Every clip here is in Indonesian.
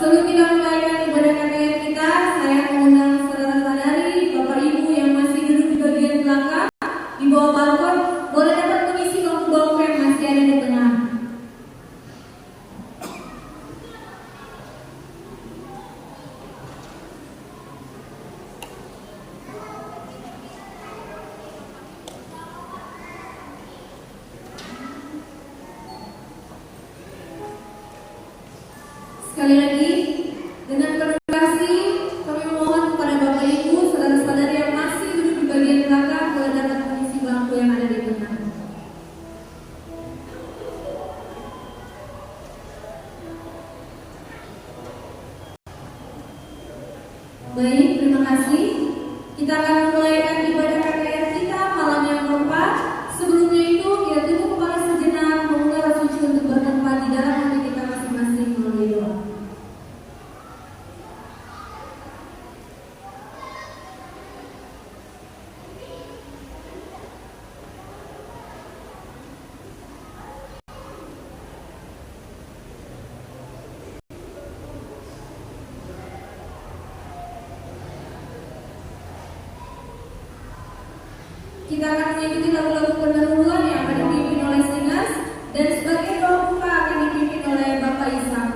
Sebelum kita mulai ibadah KKR kita, saya mengundang saudara-saudari, Bapak Ibu yang masih duduk di bagian belakang, di bawah balkon, boleh dapat mengisi bangku bangku yang masih ada di tengah. Sekali lagi, dengan penuh kasih, kami mohon kepada Bapak Ibu, saudara-saudari yang masih duduk di bagian belakang, boleh dapat mengisi bangku yang ada di tengah. Baik, terima kasih. Kita akan memulaikan ibadah KKR kita malam yang keempat. Sebelumnya itu, kita tunggu kepala sejenak, membuka roh suci untuk bertempat di dalam hati kita masing-masing melalui doa. Kita akan mengikuti lagu-lagu pendahuluan yang akan dipimpin oleh singers, dan sebagai doa buka akan dipimpin oleh Bapak Ishak.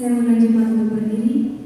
Saya mengajak jemaat untuk berdiri.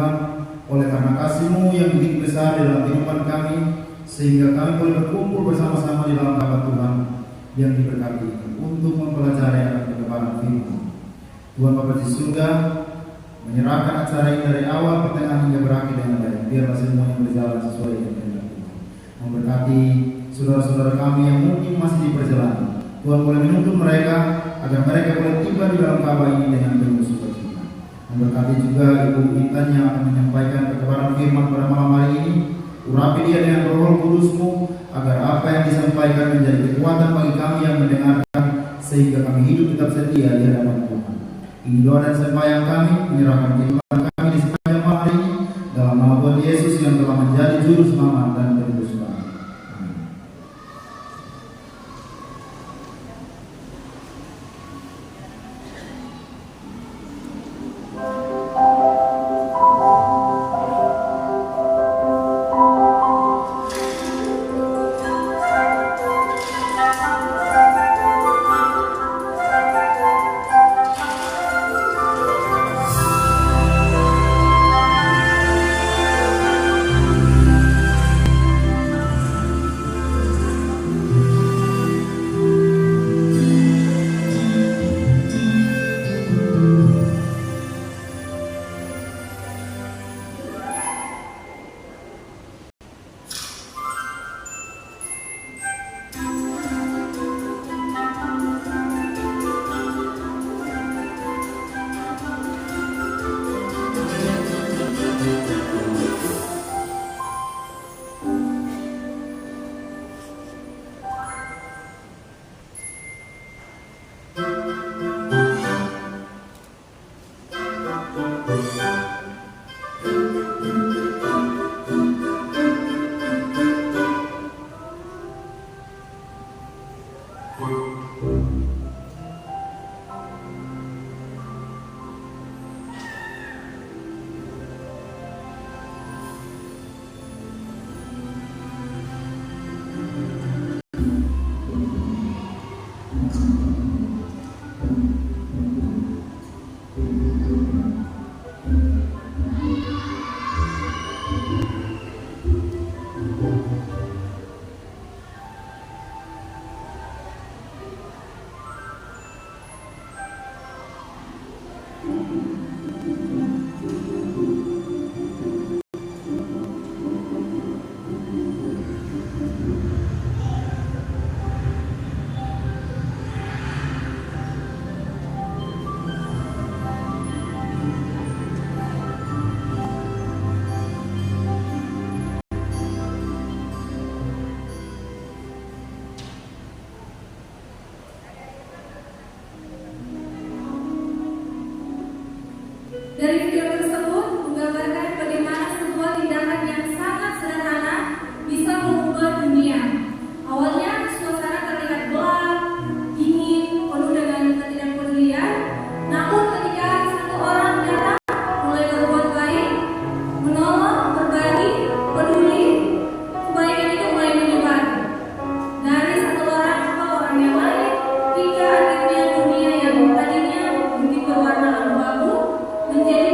Tuhan, oleh karena kasih-Mu yang begitu besar dalam kehidupan kami, sehingga kami boleh berkumpul bersama-sama di dalam nama Tuhan yang diberkati untuk mempelajari akan kebenaran firman. Tuhan Bapa di surga, menyerahkan acara ini dari awal, pertengahan hingga berakhir dengan baik. Biarlah semuanya berjalan sesuai dengan kehendak Tuhan. Memberkati saudara-saudara kami yang mungkin masih di perjalanan. Tuhan boleh menuntun mereka agar mereka boleh tiba di dalam Ka'bah ini dengan penuh sukacita. Memberkati juga Ibu Intan yang akan menyampaikan kebenaran firman pada malam hari ini. Urapi dia dengan Roh Kudus-Mu agar apa yang disampaikan menjadi kekuatan bagi kami yang mendengarkan, sehingga kami hidup tetap setia di hadapan Tuhan. Ini doa dan sembahyang kami, menyerahkan kehidupan kami di sepanjang malam hari ini dalam nama Tuhan Yesus yang telah menjadi juru selamat dan penebus kami. Amin. Dari video tersebut menggambarkan bagaimana sebuah tindakan yang sangat sederhana bisa mengubah dunia. Awalnya suasana terlihat gelap, dingin, penuh dengan ketidakpedulian. Namun ketika satu orang datang mulai berbuat baik, menolong, berbagi, peduli, kebaikan itu mulai menyebar. Dari satu orang ke orang yang lain, hingga akhirnya dunia yang tadinya begitu berwarna abu-abu menjadi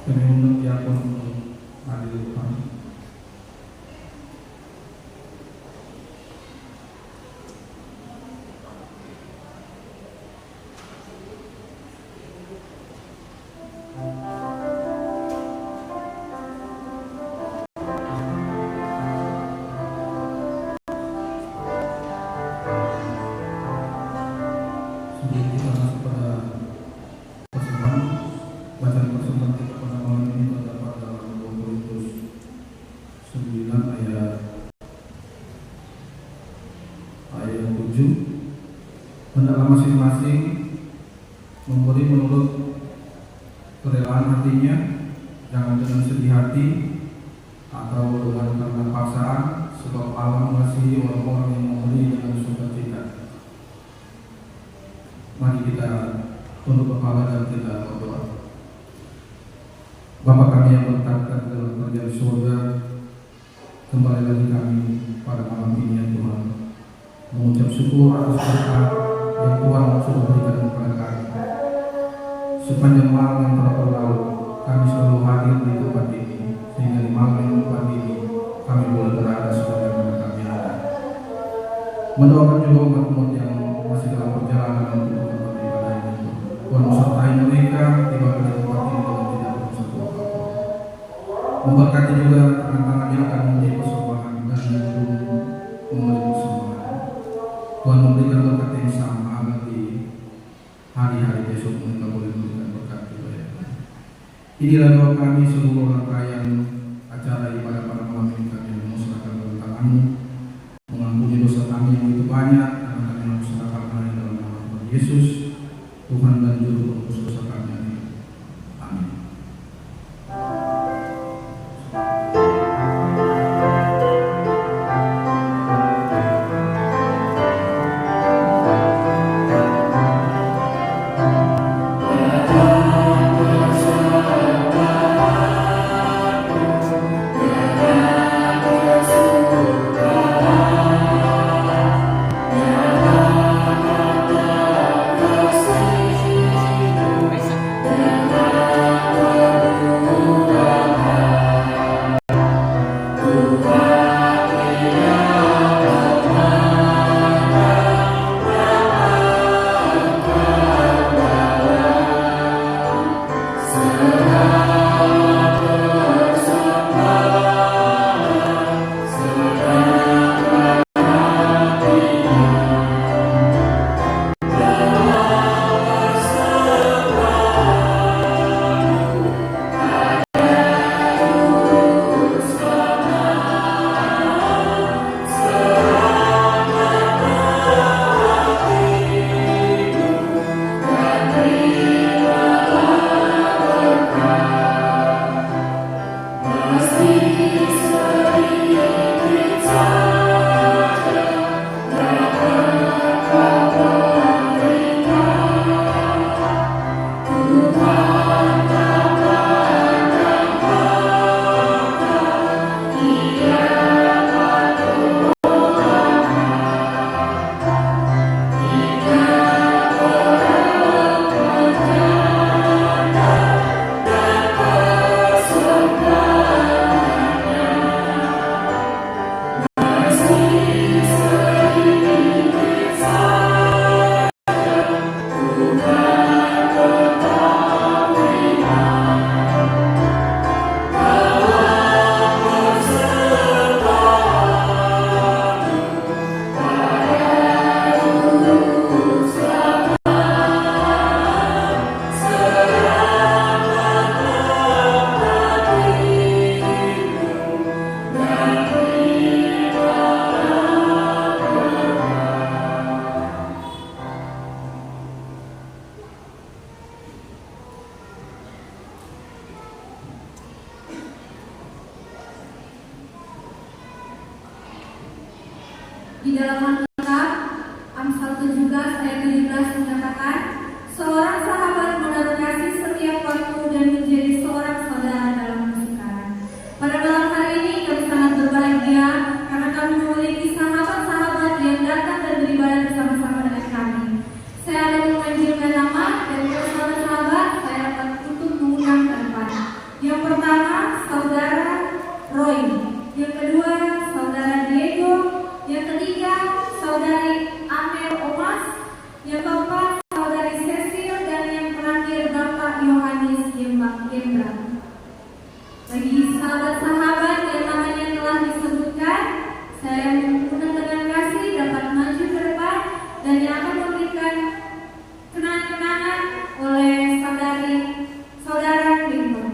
Kami diakon adil kami. Sebelum kita masuk pada persembahan, bacaan persembahan kita pada malam ini terdapat dalam 2 Korintus 9 ayat 7. Hendaklah masing-masing memberi menurut kerelaan hatinya, jangan dengan sedih hati atau dengan karena paksaan, sebab Allah mengasihi orang-orang yang memberi dengan sukacita. Mari kita tunduk kepala dan kita berdoa. Bapa kami yang bertata dalam kerajaan surga, kembali lagi kami pada malam ini ya Tuhan, mengucap syukur atas berkat yang Tuhan sudah berikan kepada kami. Sepanjang malam yang telah berlalu, kami selalu hadir di tempat ini, sehingga di malam yang tempat ini kami boleh berada sebagaimana kami ada. Mendoakan juga umat-umat yang masih dalam perjalanan untuk tempat ibadah ini. Tuhan sertai mereka tiba di tempat ini dengan tidak bersatu apapun. Memberkati juga tangan-tangan yang akan menjadi persembahan dan yang belum memberi persembahan. Tuhan memberikan berkat yang sama agar di hari-hari besok mereka boleh memberikan berkat juga ya. Inilah doa kami seluruh rangkaian acara ibadah pada malam ini, kami memusnahkan dalam tangan-Mu, mengampuni dosa kami yang begitu banyak, dan kami memusnahkan hanya dalam nama Tuhan Yesus, Tuhan dan Juru Penebus dosa kami. Amin. Di dalam Alkitab, Amsal 17 ayat 17 menyatakan, seorang sahabat menaruh kasih setiap waktu dan menjadi seorang saudara dalam kesukaran. Pada malam hari ini kami sangat berbahagia karena kami memiliki sahabat-sahabat yang datang dan beribadah bersama-sama dengan kami. Saya akan memanggilkan nama dan sahabat-sahabat saya akan tutup mengundang ke depan. Yang pertama, saudara Roy. Yang kedua, saudara Diego. Yang ketiga, saudari Amel Omas. Yang keempat, saudari Cecil. Dan yang terakhir, Bapak Yohanes Gendra. Bagi sahabat-sahabat yang namanya telah disebutkan, saya mengundang dengan kasih dapat maju ke depan dan yang akan memberikan kenang-kenangan oleh saudara Clinton.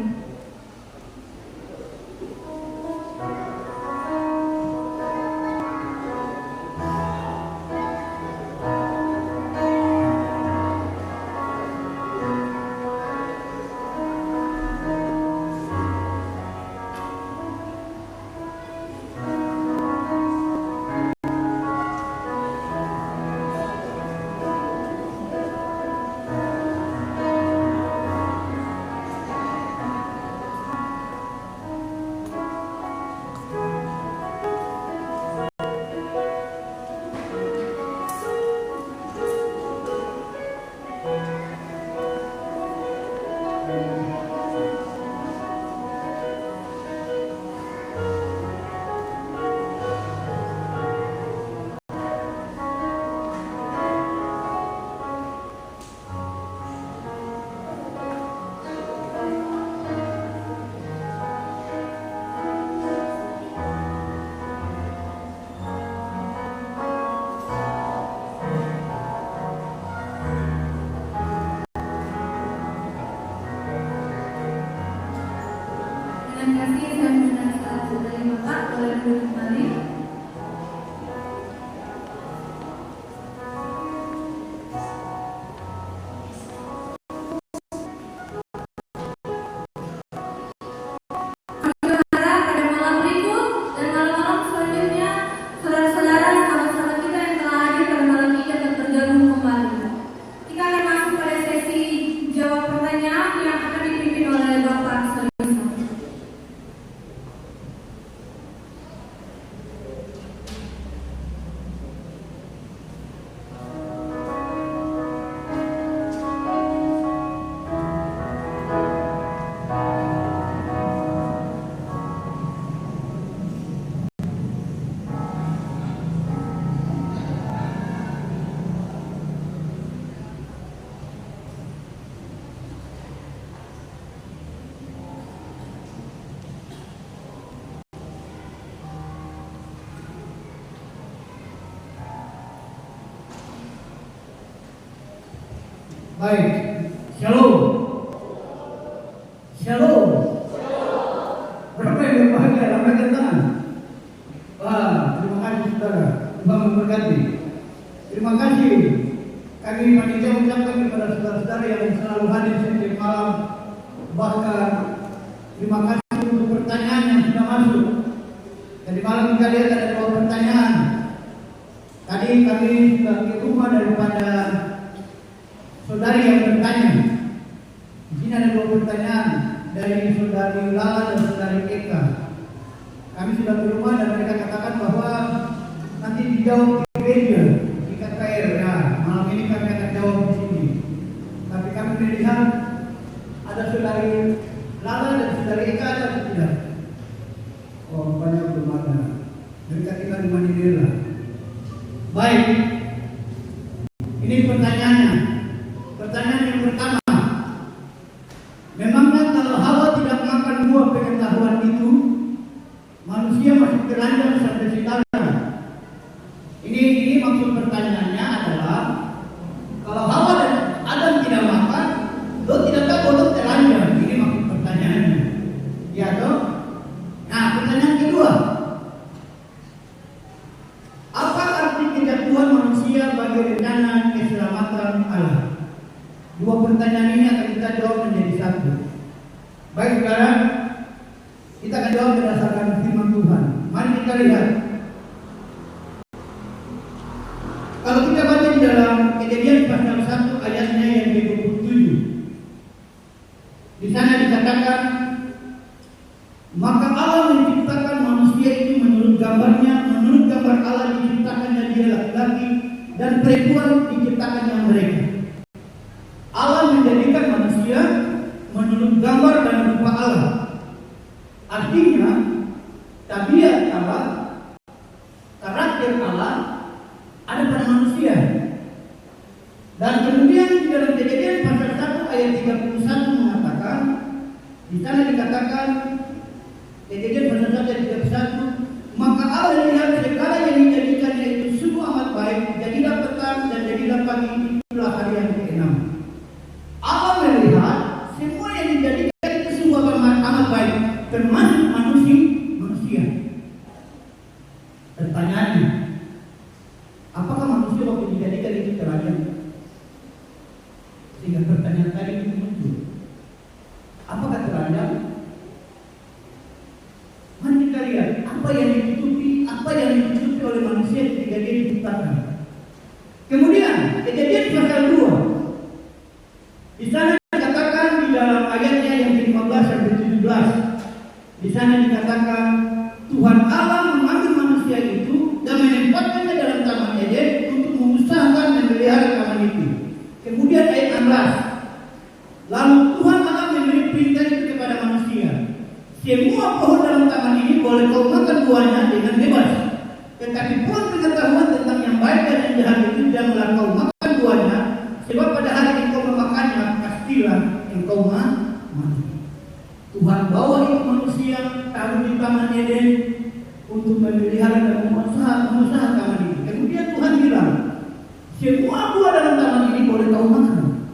yang kasih, saya mendengar salah dari Bapak, boleh duduk kembali. Baik, shalom. Shalom. Berapa yang berbahagia lambaikan tangan. Wah, terima kasih saudara. Tuhan memberkati. Terima kasih. Kami panitia mengucapkan kepada saudara-saudara yang selalu hadir setiap malam. Bahkan terima kasih untuk pertanyaan yang sudah masuk. Tadi malam kita lihat ada 2 pertanyaan. Tadi kami sudah ke rumah daripada saudari yang bertanya. Di sini ada 2 pertanyaan dari saudari Lala dan saudari Eka. Kami sudah ke rumah dan mereka katakan bahwa nanti dijawab di gereja di KKR. Ya, malam ini kami akan jawab di sini. Tapi kami melihat ada saudari Lala dan saudari Eka ada atau tidak? Oh, banyak belum ada. Mereka tinggal di Manila. Baik. Ini pertanyaannya. Pertanyaan yang pertama, memangnya kalau Hawa tidak makan buah pengetahuan itu, manusia masih telanjang sampai sekarang? Ini maksud pertanyaannya adalah, kalau Hawa dan Adam tidak makan, lo tidak tahu lo telanjang. Ini maksud pertanyaannya. Ya toh? Nah, pertanyaan kedua, apa arti kejatuhan manusia bagi rencana keselamatan Allah? 2 pertanyaan ini akan kita jawab menjadi satu. Baik saudara, kita akan jawab berdasarkan firman Tuhan. Mari kita lihat. Kalau kita baca di dalam Kejadian pasal 1 ayatnya yang ke-27, di sana dikatakan, maka Allah menciptakan manusia itu menurut gambarnya, menurut gambar Allah diciptakannya dia laki-laki, dan perempuan diciptakannya mereka. Allah menjadikan manusia menurut gambar dan rupa Allah. Artinya, tabiat Allah, karakter Allah ada pada manusia. Dan kemudian di dalam Kejadian pasal 1 ayat 31 mengatakan, di sana dikatakan, Kejadian pasal 1 ayat 31, maka Allah melihat segala yang dijadikannya itu sungguh amat baik, jadilah petang dan jadilah pagi, itulah hari yang ke-6. Allah melihat semua yang dijadikan itu semua amat baik, termasuk manusia. Pertanyaannya, apakah manusia waktu dijadikan itu telanjang? Sehingga pertanyaan tadi itu muncul. Apakah telanjang? Mari kita lihat apa yang ditutupi oleh manusia ketika dia diciptakan. Kemudian Kejadian pasal 2. Di sana dikatakan di dalam ayatnya yang ke-15 sampai 17. Di sana dikatakan Tuhan Allah mengambil manusia itu dan menempatkannya dalam taman Eden untuk mengusahakan dan memelihara taman itu. Kemudian ayat 16. Lalu Tuhan Allah memberi perintah itu kepada manusia. Semua pohon dalam taman ini boleh kau makan buahnya dengan bebas. Tetapi pohon pengetahuan tentang yang baik dan yang jahat itu janganlah kau makan buahnya, sebab pada hari engkau memakannya pastilah engkau mati. Tuhan bawa itu manusia taruh di taman Eden untuk memelihara dan mengusaha taman ini. Kemudian Tuhan bilang, semua buah dalam taman ini boleh kau makan,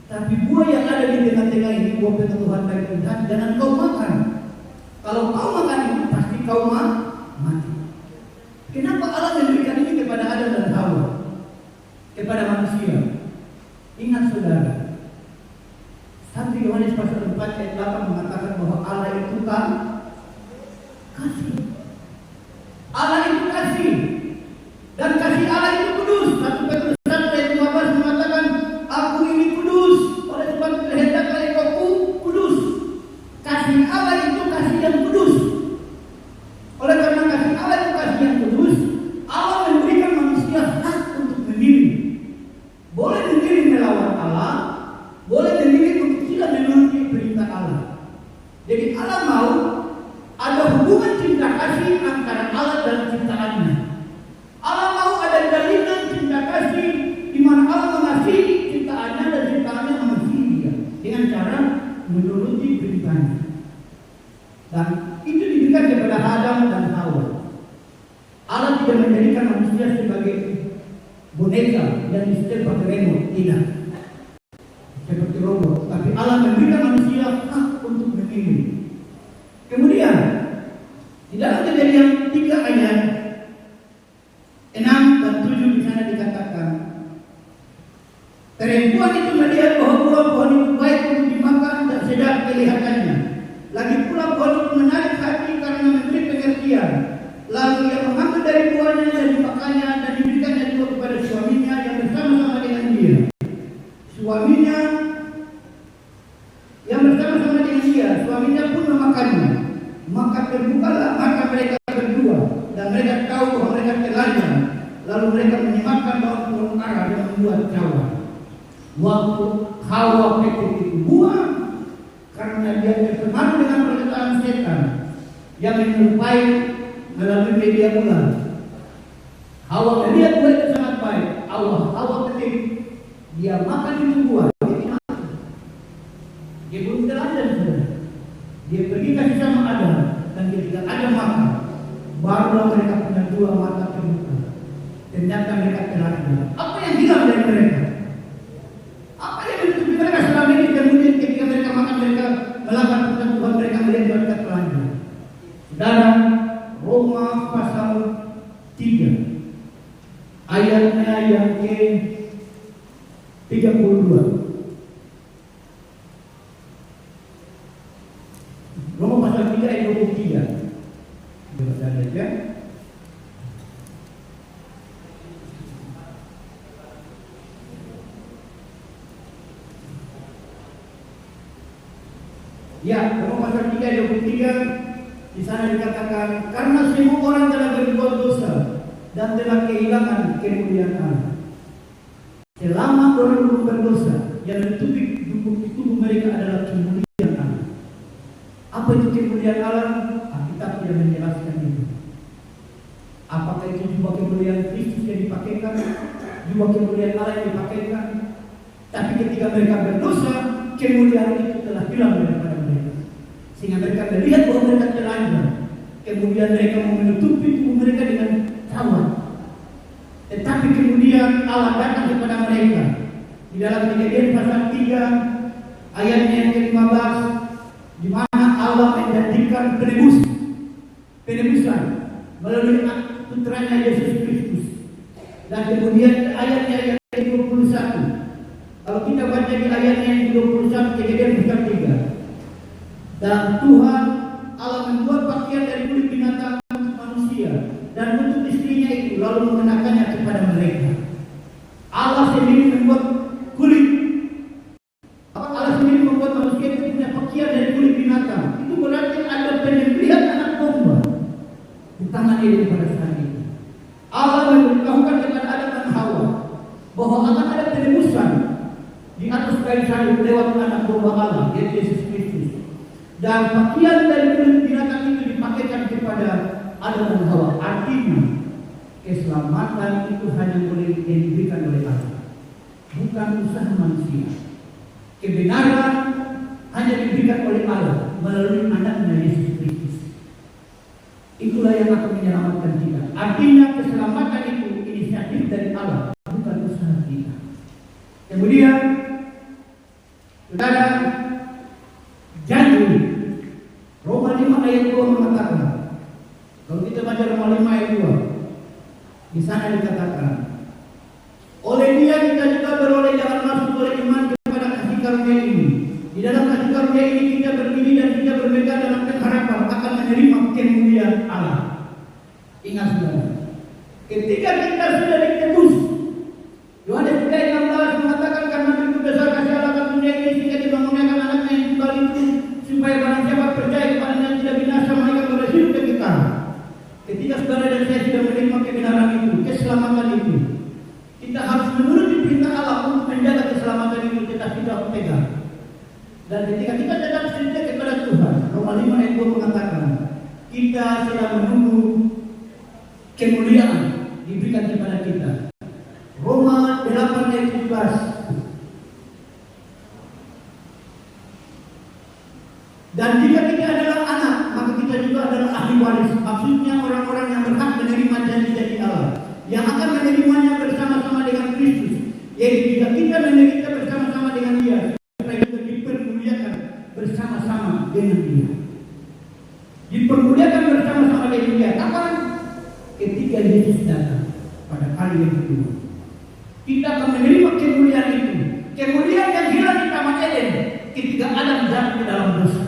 tapi buah yang ada di tengah-tengah ini, buah pengetahuan baik dan jahat, jangan kau makan. Kalau kau makan itu pasti kau mati. Kenapa Allah memberikan ini kepada Adam dan Hawa, kepada manusia? Ingat saudara, 1 Yohanes pasal 4 ayat 8 mengatakan bahwa Allah itu kasih. Allah itu kasih, dan kasih Allah itu kudus. 1 Petrus 1 ayat 15 mengatakan, aku ini kudus, oleh sebab kehendaklah engkau kudus. Kasih Allah itu kasih yang kudus. Oleh karena kasih Allah itu kasih yang kudus, Allah memberikan manusia hak untuk memilih. Boleh memilih melawan Allah, boleh memilih untuk tidak menuruti perintah Allah. Jadi Allah mau ada hubungan cinta kasih antara Allah dan ciptaannya. Allah mau ada jalinan cinta kasih di mana Allah mengasihi ciptaannya dan ciptaannya mengasihi dia dengan cara menuruti perintahnya. Dan itu diberikan kepada Adam dan Hawa. Allah tidak menjadikan manusia sebagai boneka yang disetel pakai remote, tidak seperti robot, tapi Allah memberikan manusia hak untuk memilih. Kemudian di dalam Kejadian 3 ayat 6 dan 7 di sana dikatakan, perempuan itu melihat bahwa buah pohon itu baik untuk dimakan dan sedap kelihatannya. Lagi pula pohon itu menarik hati karena memberi pengertian. Lalu ia mengambil dari buahnya dan dimakannya dan diberikannya juga kepada suaminya yang bersama-sama dengan dia. Suaminya yang bersama-sama dengan dia, suaminya pun memakannya. Maka terbukalah mata mereka berdua dan mereka tahu bahwa mereka telanjang. Lalu mereka menyimakkan daun pohon ara dan membuat cawan. Waktu Hawa petik itu buah, karena dia terpengaruh dengan perkataan setan yang menyerupai melalui media ular. Hawa melihat buah itu sangat baik. Hawa petik, dia makan itu buah. Dia belum telanjang sudah. Dia pergi kasih sama Adam dan ketika Adam makan, barulah mereka punya dua mata terbuka. Ternyata mereka telanjang. Apa yang hilang dari mereka? Apa yang menutupi mereka selama ini? Kemudian ketika mereka makan, mereka melakukan perintah Tuhan, mereka melihat mereka telanjang. Saudara, Roma pasal 3 ayatnya yang ke-32. Roma pasal 3 ayat 23. Baca saja. Ya, Roma pasal 3 ayat 23. Di sana dikatakan, karena semua orang telah berbuat dosa dan telah kehilangan kemuliaan Allah. Selama orang belum berdosa, yang menutupi tubuh mereka adalah kemuliaan Allah. Apa itu kemuliaan Allah? Alkitab tidak menjelaskan itu. Apakah itu jubah kemuliaan Kristus yang dipakaikan, jubah kemuliaan Allah yang dipakaikan? Tapi ketika mereka berdosa, kemuliaan itu telah hilang daripada mereka. Sehingga mereka melihat bahwa mereka telanjang. Kemudian mereka menutupi tubuh mereka dengan cawan. Tetapi kemudian Allah datang kepada mereka. Di dalam Kejadian pasal 3 ayatnya yang ke-15, di mana Allah menjanjikan penebusan melalui putranya Yesus Kristus. Dan kemudian ayatnya yang ke-21. Kalau kita baca di ayatnya yang ke-21 Kejadian pasal 3. Dan Tuhan Allah membuat pakaian dari kulit binatang untuk manusia dan untuk istrinya itu, lalu mengenakannya kepada mereka. Allah sendiri membuat kulit. Allah sendiri membuat manusia itu punya pakaian dari kulit binatang. Itu berarti ada penyembelihan anak domba di tangan Eden pada saat itu. Allah memberitahukan kepada Adam dan Hawa bahwa akan ada penebusan di atas kain salib lewat anak domba Allah, yaitu Yesus Kristus. Dan pakaian dari kulit binatang itu dipakaikan kepada Adam dan Hawa. Artinya keselamatan itu hanya boleh diberikan oleh Allah, bukan usaha manusia. Kebenaran hanya diberikan oleh Allah melalui anaknya Yesus Kristus. Itulah yang akan menyelamatkan kita. Artinya keselamatan itu inisiatif dari Allah, bukan usaha kita. Kemudian saudara, janji Roma 5 ayat 2 saja Roma 5 ayat 2. Di sana dikatakan, oleh Dia kita juga beroleh jalan masuk oleh iman kepada kasih karunia ini. Di dalam kasih karunia ini kita berdiri dan kita bermegang dalam pengharapan akan menerima kemuliaan Allah. Ingat saudara, ketika kita sudah ditebus, Yohanes 3:16 mengatakan karena begitu besar kasih Allah akan dunia ini sehingga dibangunkan anaknya yang tunggal itu supaya barang siapa percaya kepadanya tidak binasa melainkan beroleh hidup yang kekal. Ketika saudara dan saya sudah menerima kebenaran itu, keselamatan itu, kita harus menuruti perintah Allah untuk menjaga keselamatan itu tetap tidak pegang. Dan ketika kita tetap setia kepada Tuhan, Roma 5 ayat 2 mengatakan kita sedang menunggu kemuliaan diberikan kepada kita. Roma 8 ayat 17. Dan jika kita adalah anak, maka kita juga adalah ahli waris. Maksudnya orang-orang yang berhak menerima janji-janji Allah, yang akan menerimanya bersama-sama dengan Kristus. Yaitu jika kita menderita bersama-sama dengan Dia, supaya kita dipermuliakan bersama-sama dengan Dia. Dipermuliakan bersama-sama dengan Dia. Kapan? Ketika Yesus datang pada kali yang kedua. Kita akan menerima kemuliaan itu. Kemuliaan yang hilang di Taman Eden ketika Adam jatuh ke dalam dosa.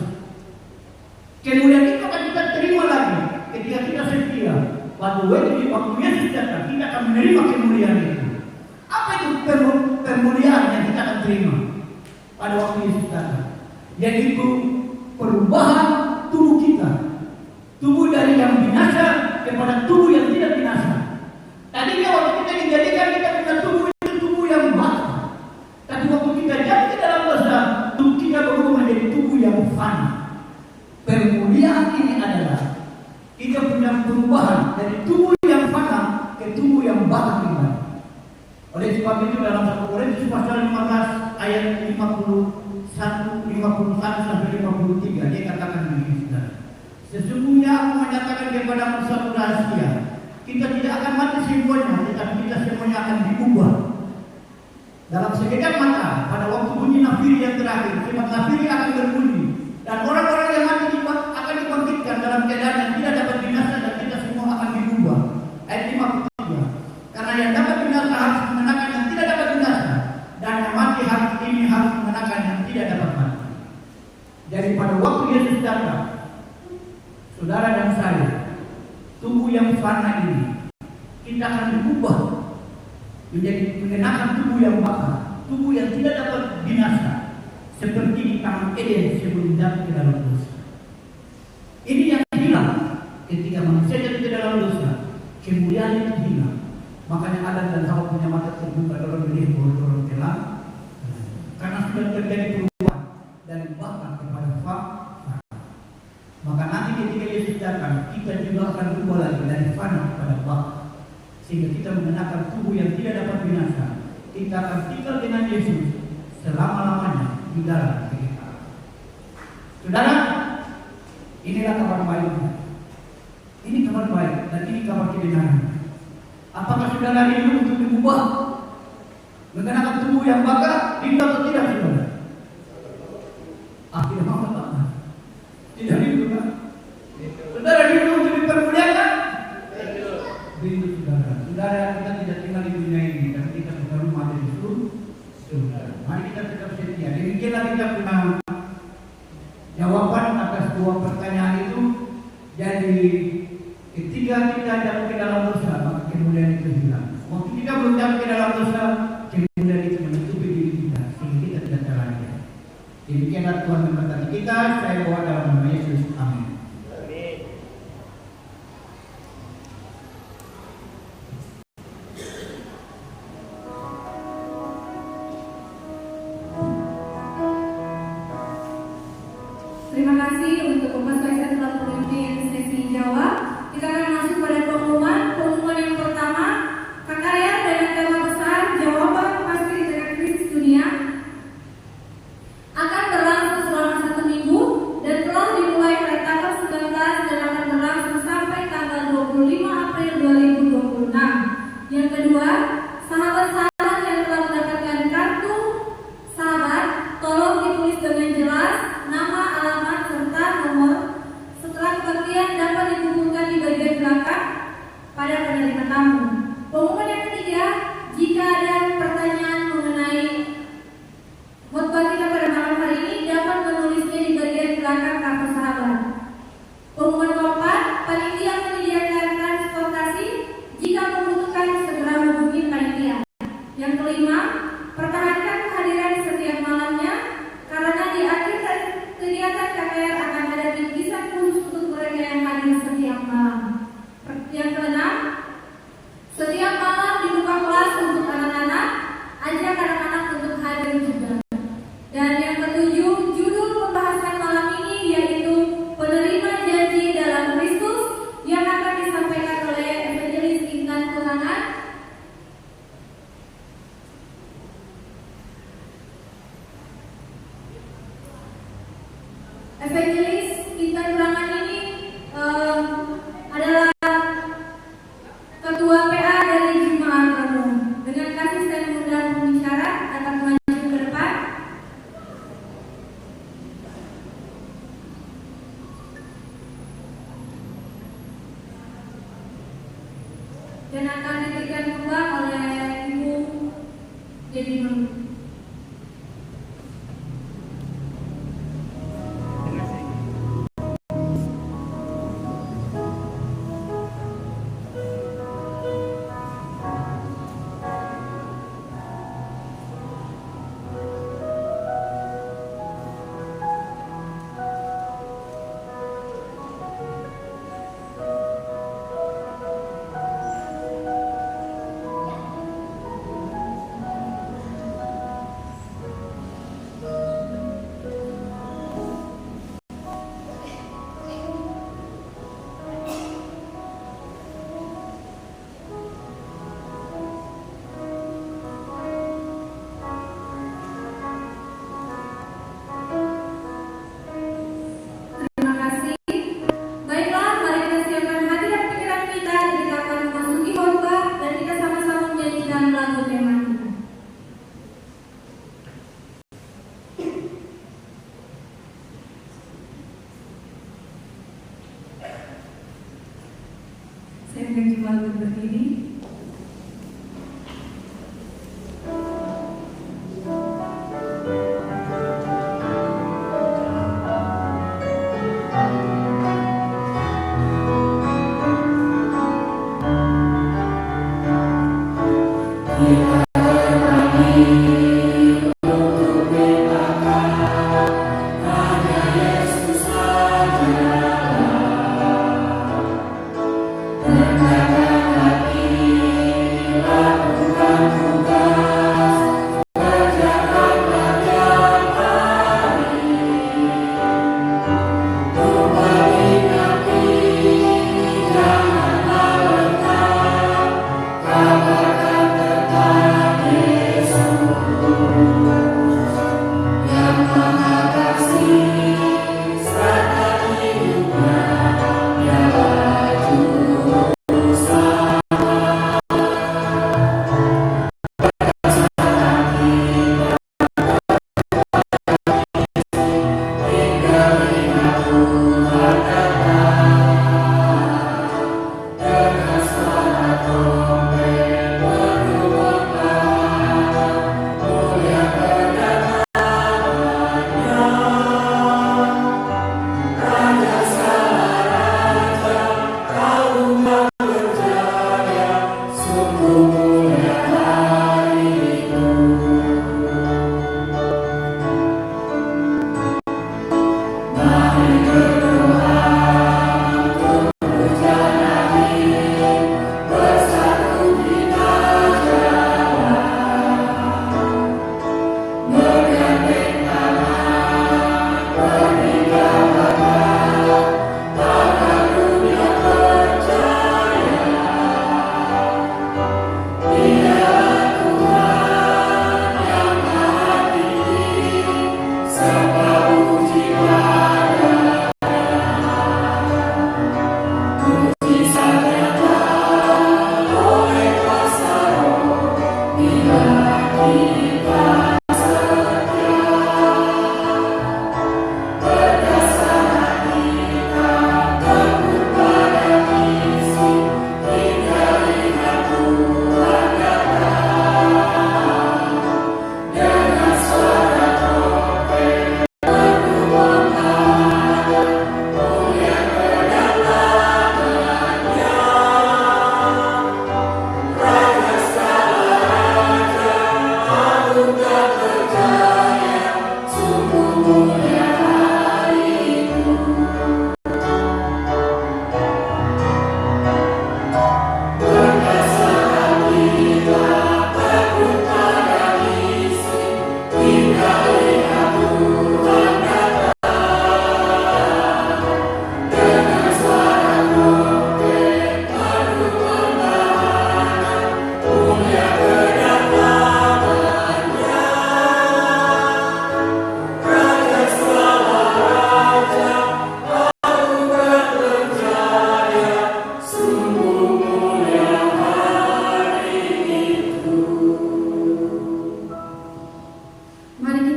Kemuliaan itu akan kita terima lagi ketika kita setia. Waktu Yesus datang, kita akan menerima kemuliaan itu. Apa itu kemuliaan yang kita akan terima pada waktu Yesus datang? Yaitu perubahan tubuh kita. Tubuh dari yang binasa kepada tubuh yang tidak binasa. Tadinya waktu kita dijadikan kita punya tubuh itu tubuh yang batu. Tapi waktu kita jatuh ke dalam dosa, tubuh kita berubah menjadi tubuh yang fana. Pemuliaan ini adalah kita punya perubahan dari tubuh yang fana ke tubuh yang batu kembali. Oleh sebab itu dalam 1 Korintus pasal 15 ayat 51 sampai 53 dia katakan begini, saudara. Sesungguhnya aku menyatakan kepadamu suatu rahasia. Kita tidak akan mati semuanya, tetapi kita semuanya akan diubah. Dalam sekejap mata, pada waktu bunyi nafiri yang terakhir, sebab nafiri akan berbunyi, dan orang-orang yang mati akan dibangkitkan dalam keadaan yang tidak dapat binasa, dan kita semua akan diubah. Ayat 53. Karena yang dapat binasa harus mengenakan yang tidak dapat binasa, dan yang mati harus mengenakan yang tidak dapat mati. Jadi pada waktu Yesus datang, saudara dan saya, tubuh yang fana ini kita akan diubah menjadi mengenakan tubuh yang bakal, tubuh yang tidak dapat binasa, seperti di Taman Eden sebelum jatuh ke dalam dosa. Ini yang hilang ketika manusia jatuh ke dalam dosa, kemuliaan itu hilang. Makanya Adam dan Hawa punya mata terbuka, dorong melihat dorong telah, karena sudah terjadi perubahan dari bakal kepada fana. Maka nanti ketika Yesus datang, kita juga akan berubah lagi dari fana kepada bakal, sehingga kita mengenakan tubuh yang tidak dapat binasa. Kita akan tinggal dengan Yesus selama-lamanya di dalam kekekalan. Saudara, inilah kabar baik. Ini kabar baik dan ini kabar kebenaran. Apakah saudara rindu untuk diubah mengenakan tubuh yang bakal? Rindu atau tidak, saudara? Tidak mau, Pak. Tidak rindu, Pak. Saudara rindu untuk dipermuliakan? Rindu, saudara. Saudara, kita tidak tinggal di dunia ini, tapi kita punya rumah di surga. Mari kita tetap setia. Demikianlah kita punya jawaban atas dua pertanyaan itu. Jadi ketika kita jatuh ke dalam dosa, maka kemuliaan itu hilang. Waktu kita belum jatuh ke dalam dosa, kemuliaan itu menutupi diri kita, sehingga kita tidak terlari. Demikianlah Tuhan memberkati kita. Saya doa dalam nama Yesus. Amin. Terima kasih untuk Bapak saya telah memimpin sesi jawab. Kita akan masuk pada pengumuman yang pertama. KKR dengan tema besar jawaban pasti di tengah krisis dunia akan berlangsung selama 1 minggu dan telah dimulai pada tanggal 19 dan akan berlangsung sampai tanggal 25 April 2026. Yang kedua, sahabat-sahabat yang telah mendapatkan kartu sahabat, tolong ditulis dengan jelas nama, alamat, serta nomor Evangelis kita ruangan ini adalah Ketua PA dari Jemaat Umum. Dengan kasih saya mengundang pembicara dapat maju ke depan. Dan akan diberikan kembang oleh Ibu Dewi Melu. Terima kasih. Baiklah, mari kita siapkan hati dan pikiran kita. Kita akan memasuki khotbah dan kita sama-sama menyanyikan lagu tema kita. Saya akan coba berdiri. Terima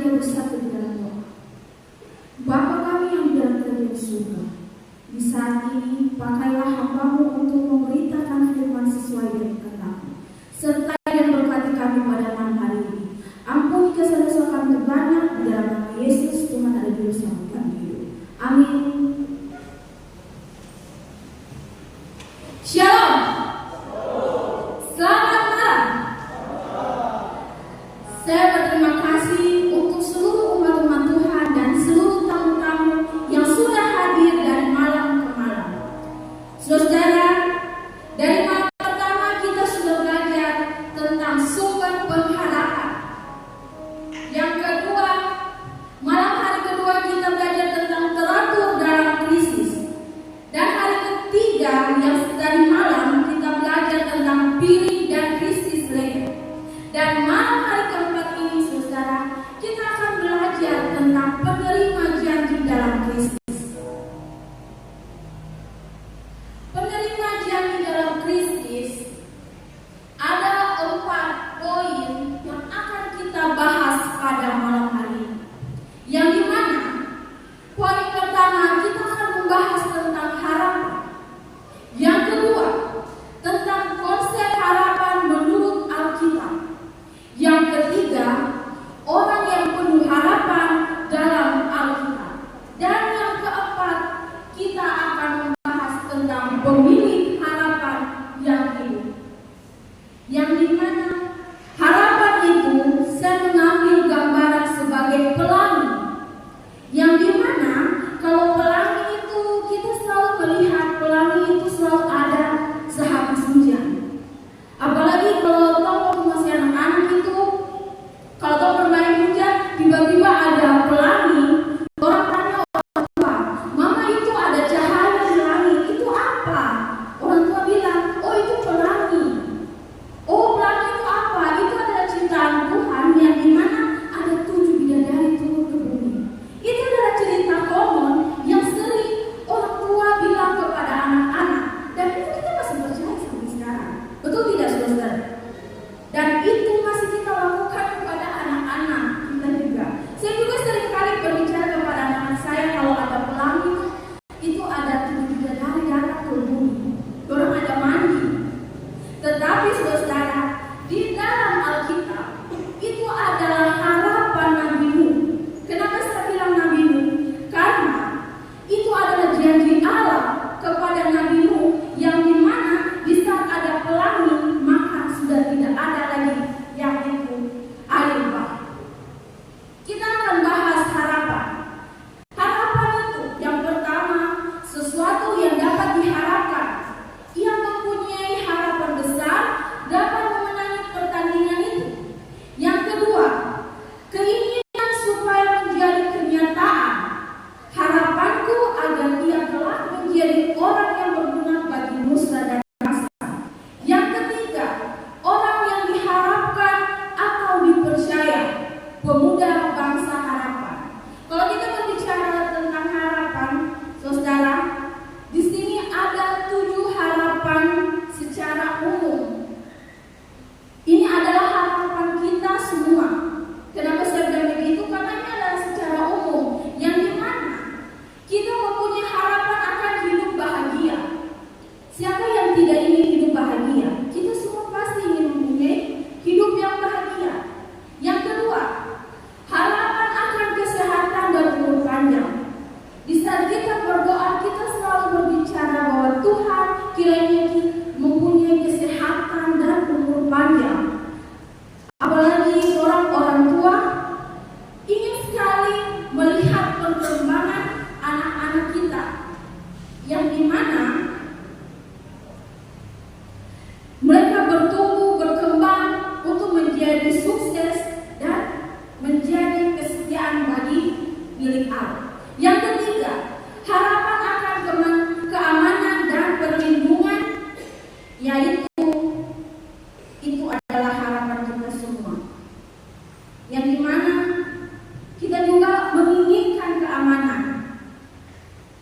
kita bersatu di dalam doa. Bapa kami yang di dalam kerajaan surga, di saat ini pakailah hamba-Mu untuk memberitakan firman sesuai dengan kata-Mu. Sertai dan berkati kami pada malam hari ini. Ampuni kesalahan kami terbanyak, di dalam nama Yesus Tuhan ada di bersama kami hidup. Amin. Shalom. Selamat malam. Saya berterima kasih untuk seluruh umat-umat Tuhan dan seluruh tamu-tamu yang sudah hadir dari malam ke malam. Saudara, dari malam pertama kita sudah belajar tentang sumber pengharapan. Yang kedua, malam hari kedua kita belajar tentang teratur dalam krisis. Dan hari ketiga yang dari malam kita belajar tentang piring dan krisis lain. Dan malam hari keempat ini, saudara, kita akan belajar tentang penerima janji dalam krisis. Penerima janji dalam krisis ada 4 poin yang akan kita bahas pada malam hari ini. Yang dimana poin pertama kita akan membahas tentang harapan. Yang kedua tentang konsep harapan menurut Alkitab. Yang ketiga, orang yang penuh harapan dalam Alkitab. Dan yang keempat, kita akan membahas tentang pemilik harapan yang hidup. Yang dimana harapan itu saya mengambil gambaran sebagai pelangi. Yang dimana kalau pelangi itu kita selalu melihat pelangi itu selalu ada sehabis hujan. Apalagi kalau waktu masih anak-anak itu, kalau tahu bermain hujan, tiba-tiba ada pelangi. Orang tanya orang tua, mama itu ada cahaya di langit, itu apa? Orang tua bilang, oh itu pelangi. Oh pelangi itu apa? Itu adalah ciptaan Tuhan yang dimana ada 7 bidadari turun ke bumi. Itu adalah cerita common yang sering orang tua bilang kepada anak-anak. Dan itu kita masih percaya sampai sekarang. Betul tidak, saudara? Dan itu masih kita lakukan kepada anak-anak kita juga. Saya juga sering kali berbicara kepada anak-anak saya kalau ada pelangi itu ada 7 bidadari datang ke bumi. Orang ada mandi. Tetapi saudara, di dalam Alkitab itu adalah harapan Nabi Nuh. Kenapa saya bilang Nabi Nuh? Karena itu adalah janji Allah kepada Nabi Nuh yang dimana di saat ada pelangi maka sudah tidak ada lagi yang itu air bah. Kita akan bahas harapan. Harapan itu yang pertama sesuatu yang dapat diharapkan. Yang mempunyai harapan besar dapat memenangi pertandingan itu. Yang kedua, keinginan supaya menjadi kenyataan. Harapanku agar ia kelak menjadi orang yang berguna bagi nusa dan bangsa. Yang ketiga, orang yang diharapkan atau dipercaya. Pemuda bangsa harapan. Kalau kita berbicara tentang harapan, saudara, di sini ada 7 harapan secara umum. Ini adalah harapan kita semua. Kenapa saya bilang begitu? Karena ini adalah secara umum yang dimana kita mempunyai harapan akan hidup bahagia. Siapa yang tidak ingin hidup bahagia? Kita semua pasti ingin mempunyai hidup yang bahagia. Yang kedua, harapan akan kesehatan dan umur panjang. Di saat kita berdoa, kita selalu berbicara bahwa Tuhan kiranya mempunyai kesehatan dan umur panjang. Apalagi orang-orang tua ingin sekali melihat perkembangan anak-anak kita, yang dimana mereka bertumbuh, berkembang untuk menjadi sukses dan menjadi kesetiaan bagi milik Allah. Yang ketiga, harapan akan keamanan dan perlindungan, yaitu itu adalah harapan kita semua. Yang dimana kita juga menginginkan keamanan.